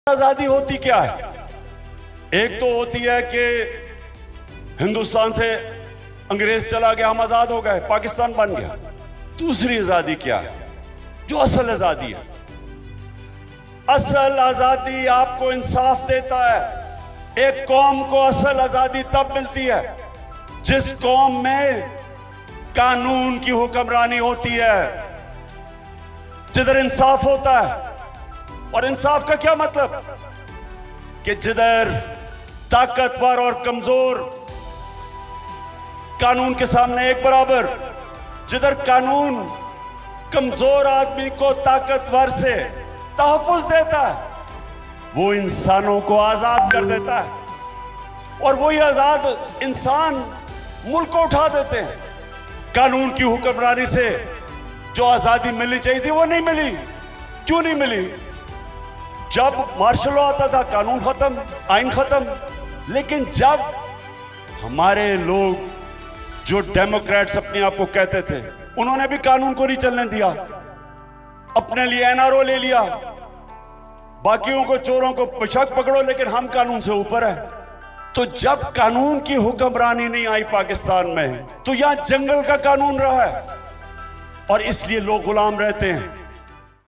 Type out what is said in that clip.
आजादी होती क्या है? एक तो होती है कि हिंदुस्तान से अंग्रेज चला गया, हम आजाद हो गए, पाकिस्तान बन गया। दूसरी आजादी क्या है, जो असल आजादी है? असल आजादी आपको इंसाफ देता है। एक कौम को असल आजादी तब मिलती है जिस कौम में कानून की हुक्मरानी होती है, जिधर इंसाफ होता है। और इंसाफ का क्या मतलब? कि जिधर ताकतवर और कमजोर कानून के सामने एक बराबर, जिधर कानून कमजोर आदमी को ताकतवर से तहफ्फुज देता है, वो इंसानों को आजाद कर देता है। और वही आजाद इंसान मुल्क को उठा देते हैं। कानून की हुक्मरानी से जो आजादी मिलनी चाहिए थी वो नहीं मिली। क्यों नहीं मिली? जब मार्शल लॉ आता था, कानून खत्म, आइन खत्म। लेकिन जब हमारे लोग जो डेमोक्रेट्स अपने आप को कहते थे, उन्होंने भी कानून को नहीं चलने दिया, अपने लिए एनआरओ ले लिया, बाकियों को, चोरों को बेशक पकड़ो लेकिन हम कानून से ऊपर है। तो जब कानून की हुक्मरानी नहीं आई पाकिस्तान में, तो यहां जंगल का कानून रहा है और इसलिए लोग गुलाम रहते हैं।